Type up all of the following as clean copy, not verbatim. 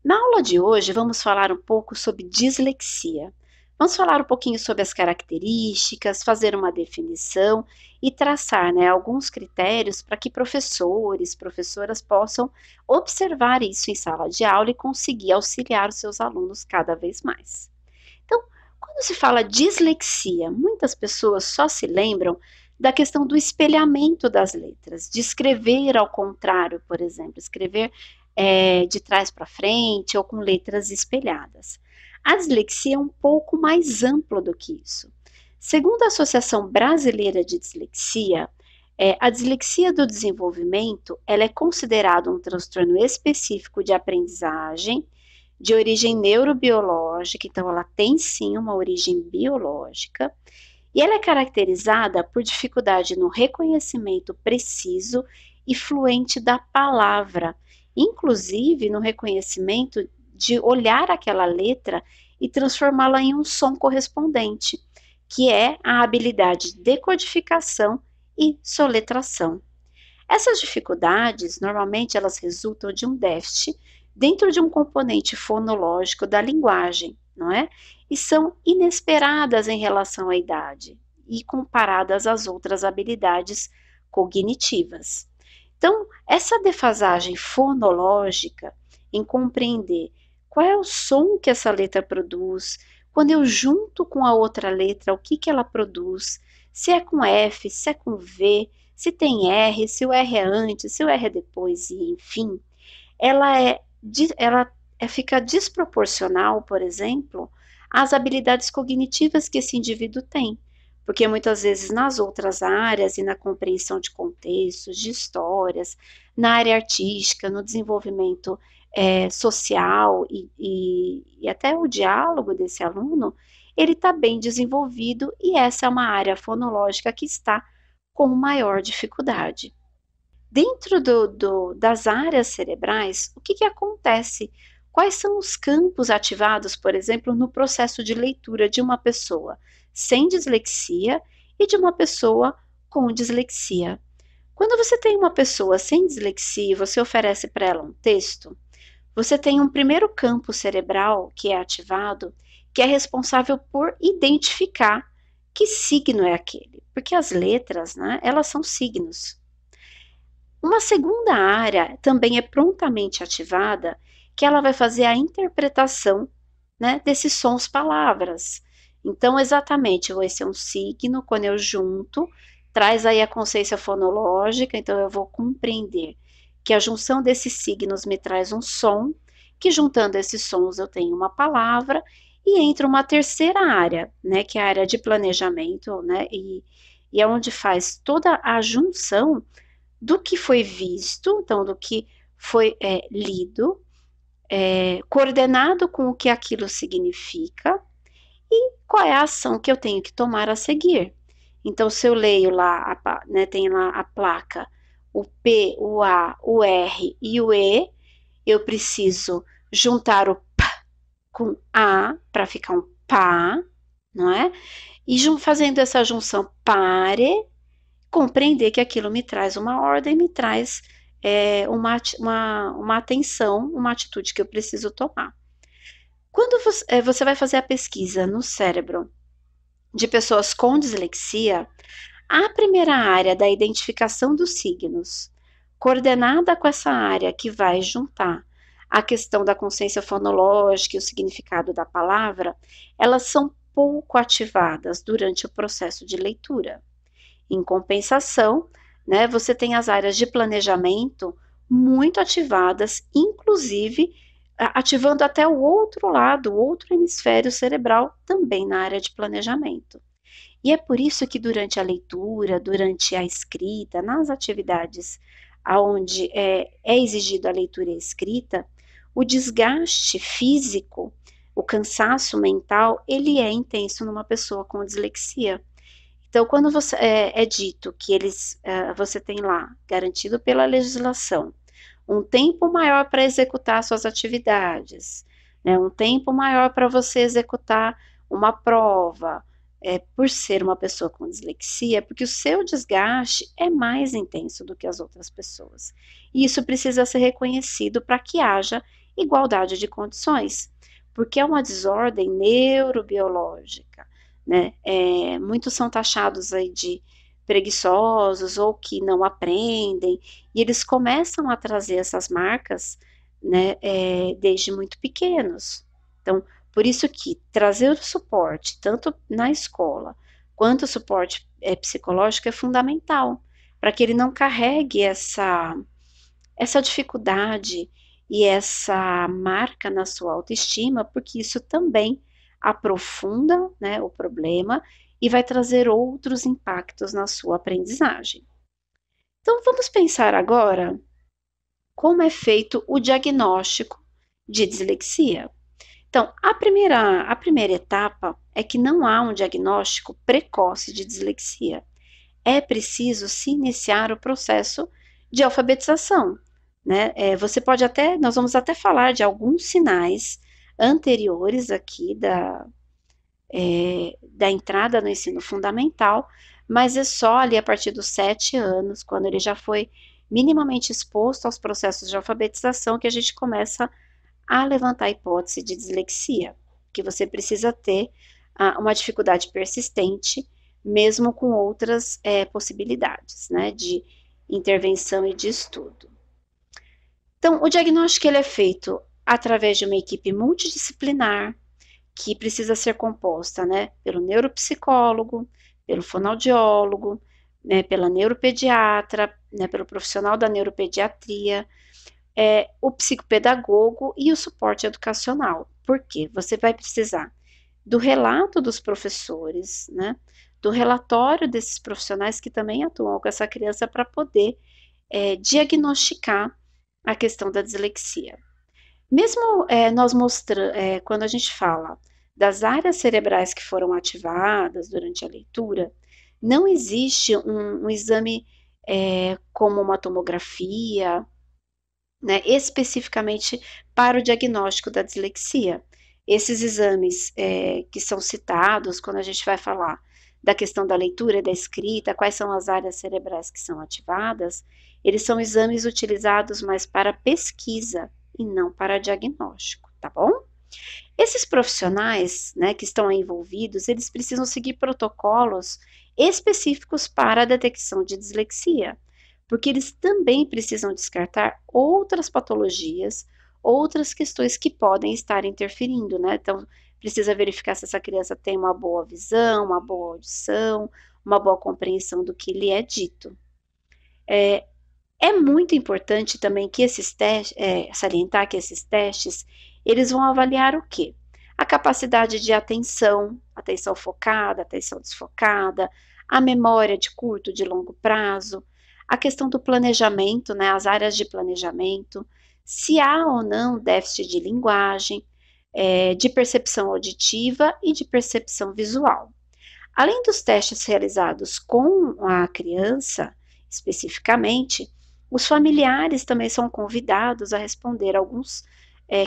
Na aula de hoje, vamos falar um pouco sobre dislexia. Vamos falar um pouquinho sobre as características, fazer uma definição e traçar, alguns critérios para que professores, professoras possam observar isso em sala de aula e conseguir auxiliar os seus alunos cada vez mais. Então, quando se fala dislexia, muitas pessoas só se lembram da questão do espelhamento das letras, de escrever ao contrário, por exemplo, escrever de trás para frente ou com letras espelhadas. A dislexia é um pouco mais ampla do que isso. Segundo a Associação Brasileira de Dislexia, a dislexia do desenvolvimento ela é considerada um transtorno específico de aprendizagem de origem neurobiológica, então ela tem sim uma origem biológica, e ela é caracterizada por dificuldade no reconhecimento preciso e fluente da palavra, inclusive no reconhecimento de olhar aquela letra e transformá-la em um som correspondente, que é a habilidade de decodificação e soletração. Essas dificuldades, normalmente, elas resultam de um déficit dentro de um componente fonológico da linguagem, não é? E são inesperadas em relação à idade e comparadas às outras habilidades cognitivas. Então, essa defasagem fonológica em compreender qual é o som que essa letra produz, quando eu junto com a outra letra, o que ela produz, se é com F, se é com V, se tem R, se o R é antes, se o R é depois, e enfim, ela fica desproporcional, por exemplo, às habilidades cognitivas que esse indivíduo tem, porque muitas vezes nas outras áreas e na compreensão de contextos, de histórias, na área artística, no desenvolvimento social e até o diálogo desse aluno, ele está bem desenvolvido e essa é uma área fonológica que está com maior dificuldade. Dentro das áreas cerebrais, o que acontece? Quais são os campos ativados, por exemplo, no processo de leitura de uma pessoa sem dislexia e de uma pessoa com dislexia? Quando você tem uma pessoa sem dislexia e você oferece para ela um texto, você tem um primeiro campo cerebral que é ativado, que é responsável por identificar que signo é aquele, porque as letras, elas são signos. Uma segunda área também é prontamente ativada, que ela vai fazer a interpretação, desses sons palavras. Então, exatamente, esse é um signo, quando eu junto, traz aí a consciência fonológica, então eu vou compreender que a junção desses signos me traz um som, que juntando esses sons eu tenho uma palavra, e entra uma terceira área, que é a área de planejamento, e é onde faz toda a junção do que foi visto, então do que foi lido, coordenado com o que aquilo significa e qual é a ação que eu tenho que tomar a seguir. Então, se eu leio lá, tem lá a placa, o P, o A, o R e o E, eu preciso juntar o P com A para ficar um pá, não é? E fazendo essa junção pare, compreender que aquilo me traz uma ordem, me traz uma atenção, uma atitude que eu preciso tomar. Quando você vai fazer a pesquisa no cérebro de pessoas com dislexia, a primeira área da identificação dos signos, coordenada com essa área que vai juntar a questão da consciência fonológica e o significado da palavra, elas são pouco ativadas durante o processo de leitura. Em compensação, você tem as áreas de planejamento muito ativadas, inclusive ativando até o outro lado, o outro hemisfério cerebral, também na área de planejamento. E é por isso que durante a leitura, durante a escrita, nas atividades onde é exigido a leitura e a escrita, o desgaste físico, o cansaço mental, ele é intenso numa pessoa com dislexia. Então, quando é dito que você tem lá, garantido pela legislação, um tempo maior para executar suas atividades, um tempo maior para você executar uma prova, por ser uma pessoa com dislexia, porque o seu desgaste é mais intenso do que as outras pessoas. E isso precisa ser reconhecido para que haja igualdade de condições, porque é uma desordem neurobiológica, né? Muitos são taxados aí de preguiçosos ou que não aprendem, e eles começam a trazer essas marcas, né, desde muito pequenos. Então, por isso que trazer o suporte, tanto na escola, quanto o suporte psicológico é fundamental, para que ele não carregue essa dificuldade e essa marca na sua autoestima, porque isso também aprofunda, né, o problema e vai trazer outros impactos na sua aprendizagem. Então, vamos pensar agora como é feito o diagnóstico de dislexia. Então, a primeira etapa é que não há um diagnóstico precoce de dislexia. É preciso se iniciar o processo de alfabetização, né? Nós vamos até falar de alguns sinais anteriores aqui da entrada no ensino fundamental, mas é só ali a partir dos 7 anos, quando ele já foi minimamente exposto aos processos de alfabetização, que a gente começa a levantar a hipótese de dislexia, que você precisa ter uma dificuldade persistente, mesmo com outras possibilidades, né, de intervenção e de estudo. Então, o diagnóstico ele é feito através de uma equipe multidisciplinar, que precisa ser composta, né, pelo neuropsicólogo, pelo fonoaudiólogo, né, pela neuropediatra, né, pelo profissional da neuropediatria, o psicopedagogo e o suporte educacional. Por quê? Você vai precisar do relato dos professores, né, do relatório desses profissionais que também atuam com essa criança para poder diagnosticar a questão da dislexia. Mesmo nós mostrando, quando a gente fala das áreas cerebrais que foram ativadas durante a leitura, não existe um exame como uma tomografia, né, especificamente para o diagnóstico da dislexia. Esses exames que são citados quando a gente vai falar da questão da leitura e da escrita, quais são as áreas cerebrais que são ativadas, eles são exames utilizados mais para pesquisa e não para diagnóstico, tá bom? Esses profissionais, né, que estão envolvidos, eles precisam seguir protocolos específicos para a detecção de dislexia, porque eles também precisam descartar outras patologias, outras questões que podem estar interferindo, né? Então, precisa verificar se essa criança tem uma boa visão, uma boa audição, uma boa compreensão do que lhe é dito. É muito importante também que esses testes, salientar que esses testes, eles vão avaliar o quê? A capacidade de atenção focada, atenção desfocada, a memória de curto, de longo prazo, a questão do planejamento, né, as áreas de planejamento, se há ou não déficit de linguagem, de percepção auditiva e de percepção visual. Além dos testes realizados com a criança, especificamente, os familiares também são convidados a responder alguns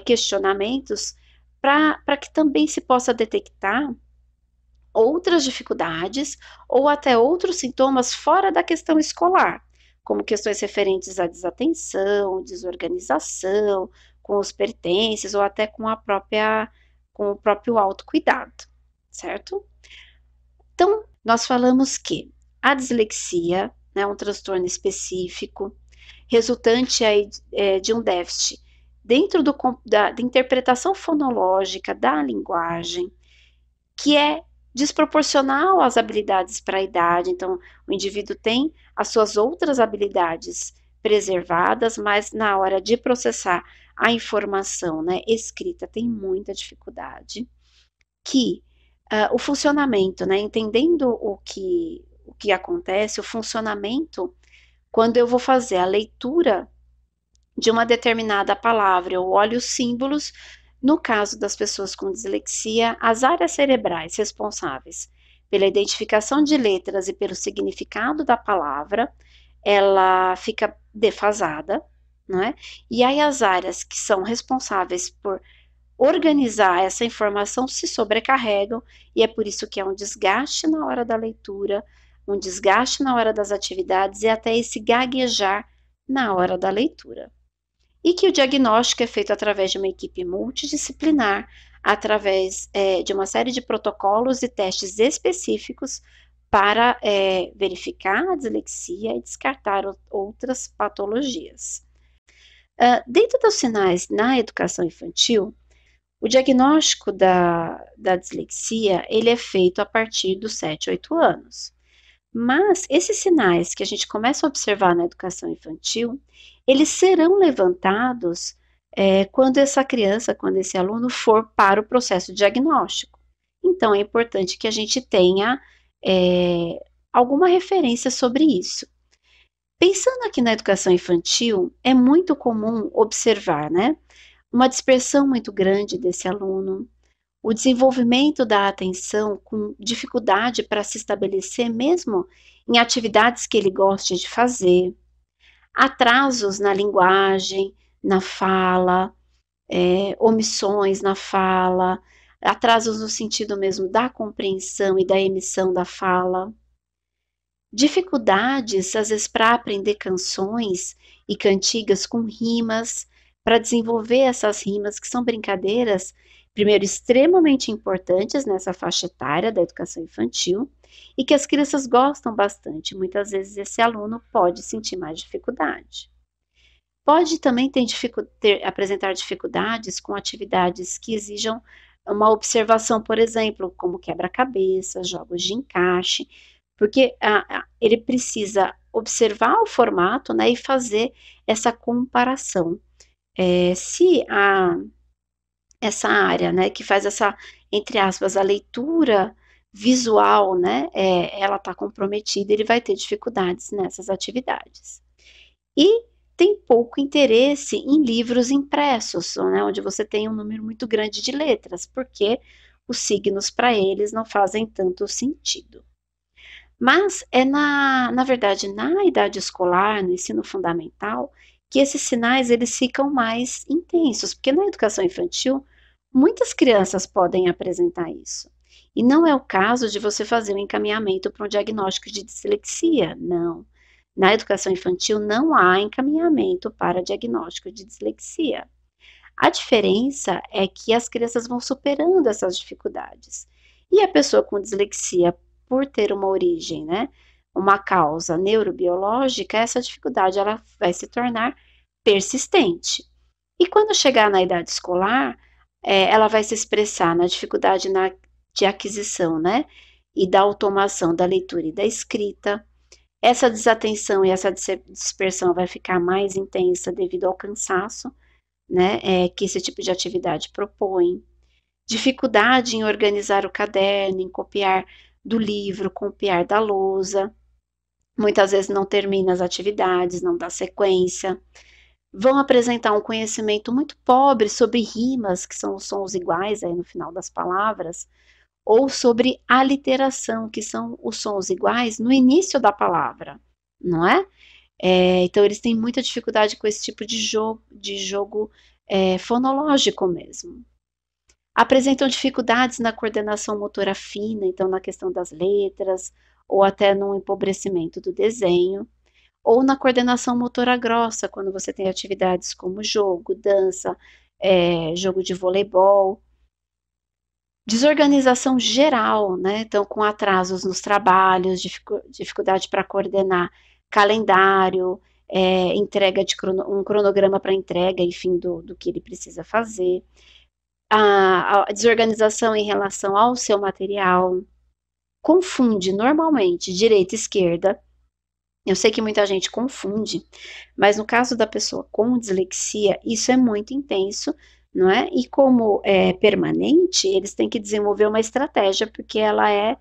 questionamentos para que também se possa detectar outras dificuldades ou até outros sintomas fora da questão escolar, como questões referentes à desatenção, desorganização, com os pertences ou até com o próprio autocuidado, certo? Então, nós falamos que a dislexia é um transtorno específico, resultante aí, de um déficit dentro da interpretação fonológica da linguagem, que é desproporcional às habilidades para a idade. Então, o indivíduo tem as suas outras habilidades preservadas, mas na hora de processar a informação, né, escrita, tem muita dificuldade. Que o funcionamento, né, entendendo o que acontece, o funcionamento, quando eu vou fazer a leitura de uma determinada palavra, eu olho os símbolos. No caso das pessoas com dislexia, as áreas cerebrais responsáveis pela identificação de letras e pelo significado da palavra, ela fica defasada, não é? E aí as áreas que são responsáveis por organizar essa informação se sobrecarregam, e é por isso que é um desgaste na hora da leitura, um desgaste na hora das atividades e até esse gaguejar na hora da leitura. e que o diagnóstico é feito através de uma equipe multidisciplinar, através de uma série de protocolos e testes específicos para verificar a dislexia e descartar outras patologias. Dentro dos sinais na educação infantil, o diagnóstico da dislexia, ele é feito a partir dos 7, 8 anos. Mas esses sinais que a gente começa a observar na educação infantil, eles serão levantados quando essa criança, quando esse aluno for para o processo diagnóstico. Então, é importante que a gente tenha alguma referência sobre isso. Pensando aqui na educação infantil, é muito comum observar, né, uma dispersão muito grande desse aluno, o desenvolvimento da atenção com dificuldade para se estabelecer mesmo em atividades que ele goste de fazer, atrasos na linguagem, na fala, omissões na fala, atrasos no sentido mesmo da compreensão e da emissão da fala, dificuldades, às vezes, para aprender canções e cantigas com rimas, para desenvolver essas rimas, que são brincadeiras, primeiro, extremamente importantes nessa faixa etária da educação infantil, e que as crianças gostam bastante. Muitas vezes esse aluno pode sentir mais dificuldade. Pode também apresentar dificuldades com atividades que exijam uma observação, por exemplo, como quebra-cabeça, jogos de encaixe, porque ele precisa observar o formato, né, e fazer essa comparação. Se essa área, né, que faz essa, entre aspas, a leitura visual, né, ela está comprometida, ele vai ter dificuldades nessas atividades. E tem pouco interesse em livros impressos, né, onde você tem um número muito grande de letras, porque os signos para eles não fazem tanto sentido. Mas é na verdade, na idade escolar, no ensino fundamental, que esses sinais eles ficam mais intensos, porque na educação infantil, muitas crianças podem apresentar isso. E não é o caso de você fazer um encaminhamento para um diagnóstico de dislexia, não. Na educação infantil não há encaminhamento para diagnóstico de dislexia. A diferença é que as crianças vão superando essas dificuldades. E a pessoa com dislexia, por ter uma origem, né, uma causa neurobiológica, essa dificuldade ela vai se tornar persistente. E quando chegar na idade escolar, ela vai se expressar na dificuldade de aquisição, né, e da automação da leitura e da escrita. Essa desatenção e essa dispersão vai ficar mais intensa devido ao cansaço, né, que esse tipo de atividade propõe. Dificuldade em organizar o caderno, em copiar do livro, copiar da lousa. Muitas vezes não termina as atividades, não dá sequência. Vão apresentar um conhecimento muito pobre sobre rimas, que são os sons iguais aí no final das palavras, ou sobre aliteração, que são os sons iguais no início da palavra, não é? Então, eles têm muita dificuldade com esse tipo de jogo fonológico mesmo. Apresentam dificuldades na coordenação motora fina, então na questão das letras, ou até no empobrecimento do desenho, ou na coordenação motora grossa, quando você tem atividades como jogo, dança, jogo de voleibol. Desorganização geral, né? Então, com atrasos nos trabalhos, dificuldade para coordenar calendário, entrega de um cronograma para entrega, enfim, do que ele precisa fazer. A desorganização em relação ao seu material, confunde normalmente direita e esquerda. Eu sei que muita gente confunde, mas no caso da pessoa com dislexia, isso é muito intenso, não é? E como é permanente, eles têm que desenvolver uma estratégia, porque ela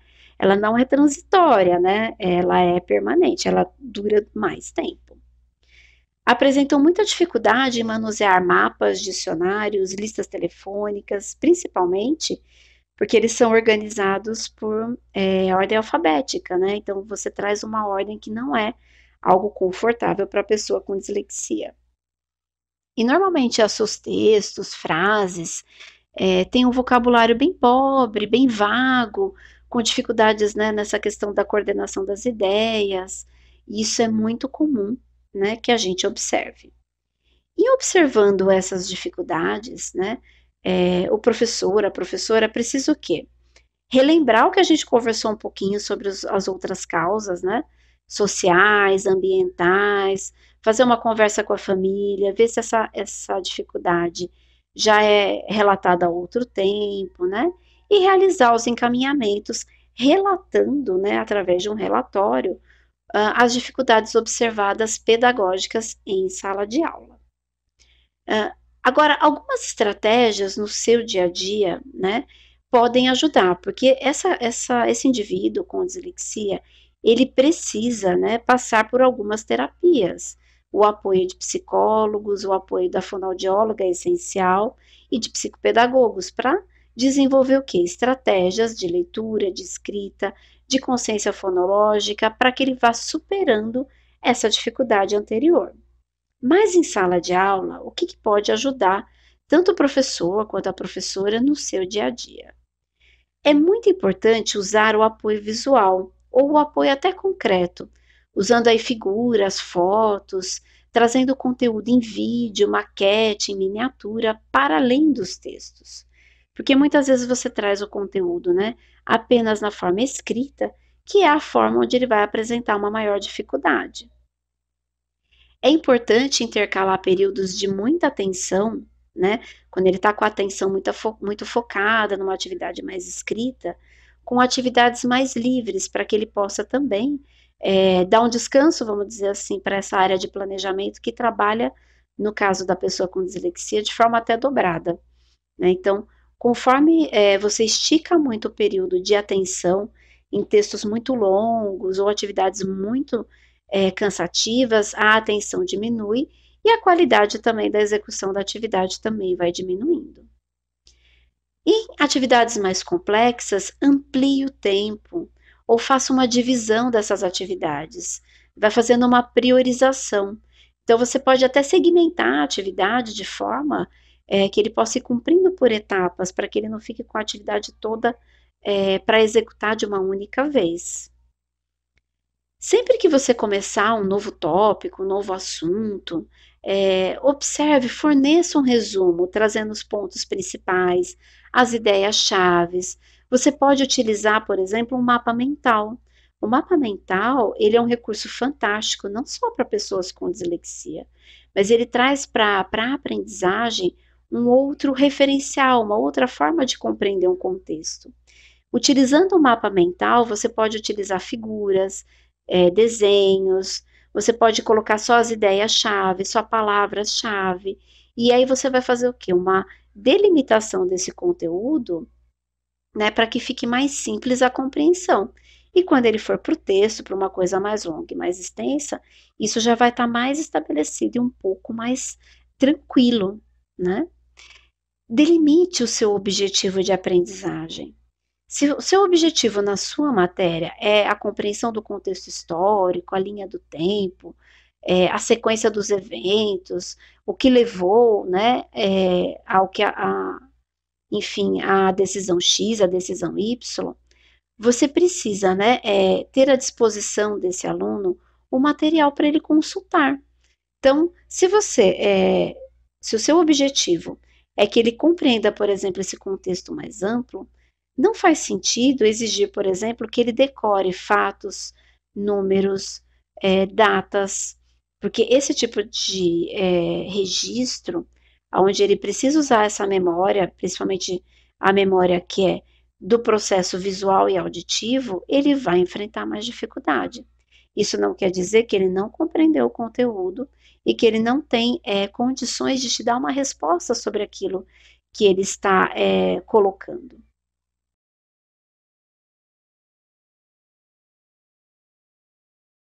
não é transitória, né? Ela é permanente, ela dura mais tempo. Apresentam muita dificuldade em manusear mapas, dicionários, listas telefônicas, principalmente porque eles são organizados por ordem alfabética, né? Então, você traz uma ordem que não é algo confortável para a pessoa com dislexia. E, normalmente, os seus textos, frases, têm um vocabulário bem pobre, bem vago, com dificuldades, né, nessa questão da coordenação das ideias. E isso é muito comum, né, que a gente observe. E observando essas dificuldades, né, o professor, a professora precisa o quê? Relembrar o que a gente conversou um pouquinho sobre as outras causas, né, sociais, ambientais, fazer uma conversa com a família, ver se essa dificuldade já é relatada há outro tempo, né, e realizar os encaminhamentos relatando, né, através de um relatório, as dificuldades observadas pedagógicas em sala de aula. Agora, algumas estratégias no seu dia a dia, né, podem ajudar, porque esse indivíduo com dislexia, ele precisa, né, passar por algumas terapias. O apoio de psicólogos, o apoio da fonoaudióloga é essencial e de psicopedagogos para desenvolver o quê? Estratégias de leitura, de escrita, de consciência fonológica, para que ele vá superando essa dificuldade anterior. Mas em sala de aula, o que pode ajudar tanto o professor quanto a professora no seu dia a dia? É muito importante usar o apoio visual ou o apoio até concreto, usando aí figuras, fotos, trazendo conteúdo em vídeo, maquete, em miniatura, para além dos textos. Porque muitas vezes você traz o conteúdo, né, apenas na forma escrita, que é a forma onde ele vai apresentar uma maior dificuldade. É importante intercalar períodos de muita atenção, né, quando ele está com a atenção muito focada numa atividade mais escrita, com atividades mais livres, para que ele possa também dar um descanso, vamos dizer assim, para essa área de planejamento que trabalha, no caso da pessoa com dislexia, de forma até dobrada, né? Então, conforme você estica muito o período de atenção em textos muito longos ou atividades muito cansativas, a atenção diminui e a qualidade também da execução da atividade também vai diminuindo. Em atividades mais complexas, amplie o tempo ou faça uma divisão dessas atividades. Vai fazendo uma priorização. Então, você pode até segmentar a atividade de forma que ele possa ir cumprindo por etapas, para que ele não fique com a atividade toda para executar de uma única vez. Sempre que você começar um novo tópico, um novo assunto, observe, forneça um resumo, trazendo os pontos principais, as ideias-chaves. Você pode utilizar, por exemplo, um mapa mental. O mapa mental, ele é um recurso fantástico, não só para pessoas com dislexia, mas ele traz para a aprendizagem um outro referencial, uma outra forma de compreender um contexto. Utilizando o mapa mental, você pode utilizar figuras, desenhos, você pode colocar só as ideias-chave, só palavras-chave, e aí você vai fazer o quê? Uma delimitação desse conteúdo, né, para que fique mais simples a compreensão. E quando ele for para o texto, para uma coisa mais longa e mais extensa, isso já vai estar mais estabelecido e um pouco mais tranquilo, né? Delimite o seu objetivo de aprendizagem. Se o seu objetivo na sua matéria é a compreensão do contexto histórico, a linha do tempo, a sequência dos eventos, o que levou, né, ao que enfim, a decisão X, a decisão Y, você precisa, né, ter à disposição desse aluno o material para ele consultar. Então, se o seu objetivo é que ele compreenda, por exemplo, esse contexto mais amplo, não faz sentido exigir, por exemplo, que ele decore fatos, números, datas, porque esse tipo de registro, onde ele precisa usar essa memória, principalmente a memória que é do processo visual e auditivo, ele vai enfrentar mais dificuldade. Isso não quer dizer que ele não compreendeu o conteúdo e que ele não tem condições de te dar uma resposta sobre aquilo que ele está colocando.